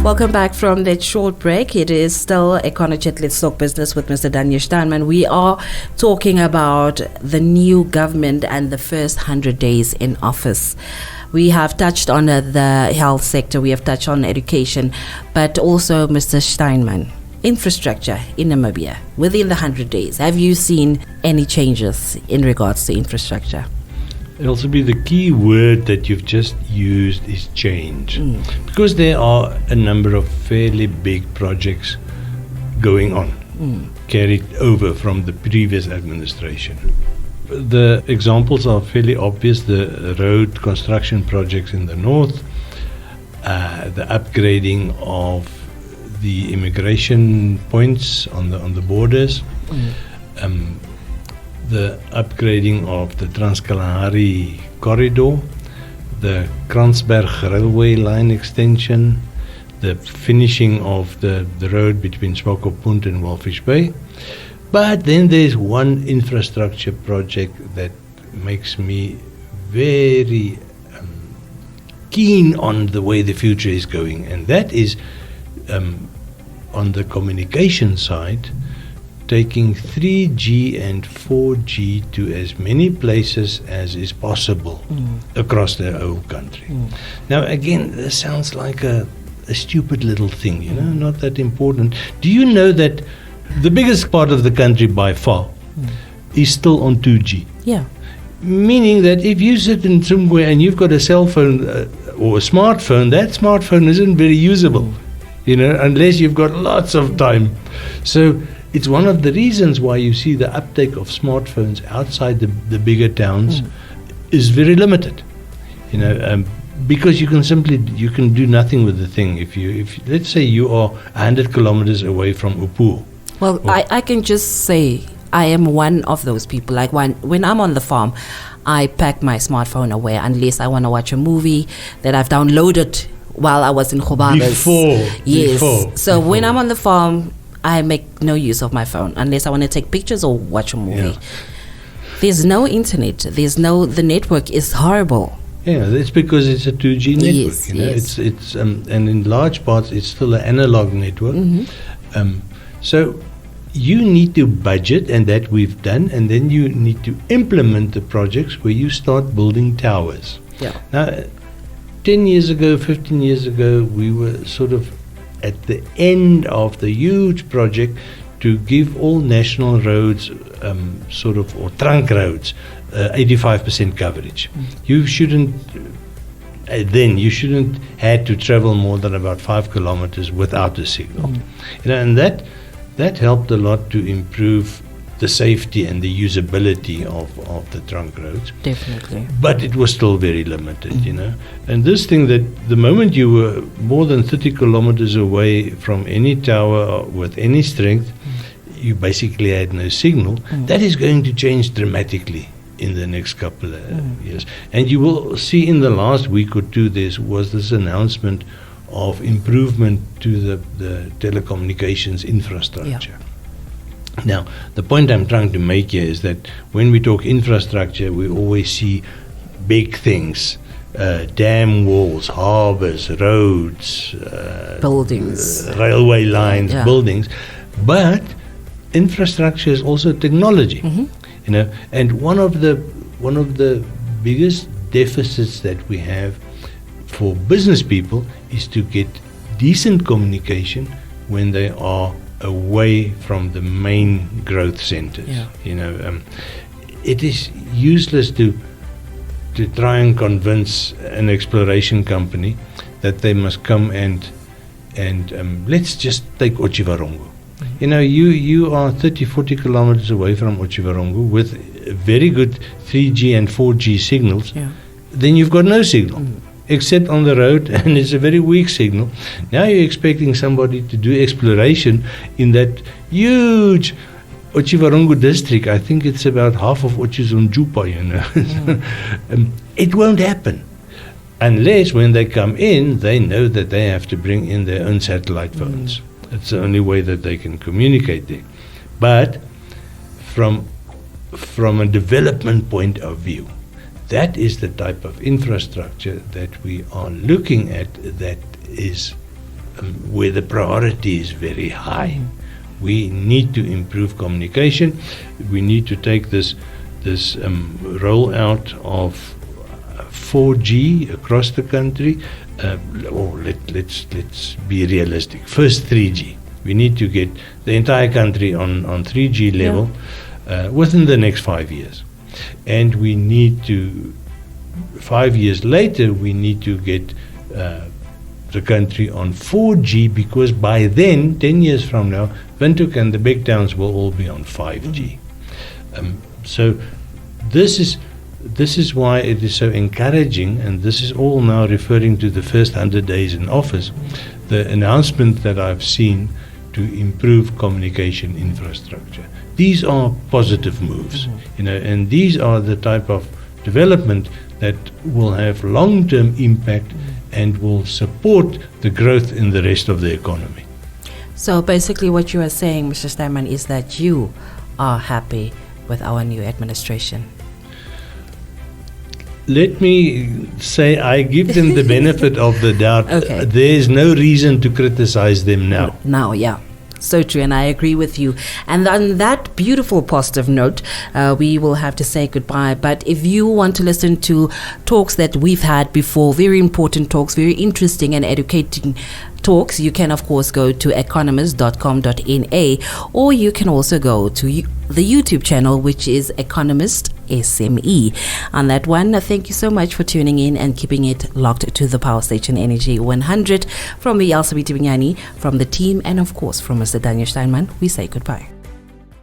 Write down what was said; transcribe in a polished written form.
Welcome back from that short break. It is still Econojet Let's Talk Business with Mr. Daniel Steinman. We are talking about the new government and the first 100 days in office. We have touched on the health sector, we have touched on education, but also Mr. Steinman, infrastructure in Namibia within the 100 days. Have you seen any changes in regards to infrastructure? Also, the key word that you've just used is change. Because there are a number of fairly big projects going on, carried over from the previous administration. The examples are fairly obvious: the road construction projects in the north, the upgrading of the immigration points on the borders, the upgrading of the Trans-Kalahari corridor, the Kransberg railway line extension, the finishing of the road between Swakopmund and Walfish Bay. But then there's one infrastructure project that makes me very keen on the way the future is going, and that is on the communication side, taking 3G and 4G to as many places as is possible across the whole country. Now, again, this sounds like a stupid little thing, not that important. Do you know that the biggest part of the country by far is still on 2G? Yeah. Meaning that if you sit in somewhere and you've got a cell phone or a smartphone, that smartphone isn't very usable, unless you've got lots of time. So it's one of the reasons why you see the uptake of smartphones outside the bigger towns is very limited, because you can do nothing with the thing. If let's say you are 100 kilometers away from Upuo. Well, I can just say I am one of those people. Like when I'm on the farm, I pack my smartphone away unless I want to watch a movie that I've downloaded while I was in Khobabas. Before. When I'm on the farm, I make no use of my phone unless I want to take pictures or watch a movie. Yeah. There's no internet. The network is horrible. Yeah, that's because it's a 2G network. Yes. It's and in large parts it's still an analog network. So you need to budget, and that we've done, and then you need to implement the projects where you start building towers. Yeah. Now, 10 years ago, 15 years ago, we were sort of at the end of the huge project to give all national roads, or trunk roads, 85% coverage. You shouldn't had to travel more than about 5 kilometers without a signal. And that helped a lot to improve the safety and the usability of the trunk roads. Definitely. But it was still very limited, And this thing that the moment you were more than 30 kilometers away from any tower with any strength, you basically had no signal. That is going to change dramatically in the next couple of years. And you will see in the last week or two there was this announcement of improvement to the telecommunications infrastructure. Yeah. Now, the point I'm trying to make here is that when we talk infrastructure, we always see big things, dam walls, harbors, roads, buildings, railway lines, buildings. But infrastructure is also technology, And one of the biggest deficits that we have for business people is to get decent communication when they are away from the main growth centers. It is useless to try and convince an exploration company that they must come and let's just take Otjiwarongo. You are 30-40 kilometers away from Otjiwarongo with very good 3G and 4G signals. Then you've got no signal except on the road, and it's a very weak signal. Now you're expecting somebody to do exploration in that huge Otjiwarongo district. I think it's about half of Otjizonjupa, It won't happen unless when they come in, they know that they have to bring in their own satellite phones. It's the only way that they can communicate there. But from a development point of view, that is the type of infrastructure that we are looking at that is where the priority is very high. We need to improve communication. We need to take this rollout of 4G across the country. Let's be realistic. First 3G. We need to get the entire country on 3G level within the next 5 years. And we need to, 5 years later, we need to get the country on 4G, because by then, 10 years from now, Windhoek and the big towns will all be on 5G. So this is why it is so encouraging, and this is all now referring to the first 100 days in office, the announcement that I've seen to improve communication infrastructure. These are positive moves, and these are the type of development that will have long-term impact and will support the growth in the rest of the economy. So basically what you are saying, Mr. Steinman, is that you are happy with our new administration. Let me say I give them the benefit of the doubt. Okay. There's no reason to criticize them now. Now, yeah. So true, and I agree with you. And on that beautiful positive note, we will have to say goodbye. But if you want to listen to talks that we've had before, very important talks, very interesting and educating talks, you can of course go to economist.com.na, or you can also go to the YouTube channel, which is Economist SME. On that one, thank you so much for tuning in and keeping it locked to the Power Station Energy 100. From me, Elsa Binyani, from the team, and of course from Mr. Daniel Steinman, we say goodbye.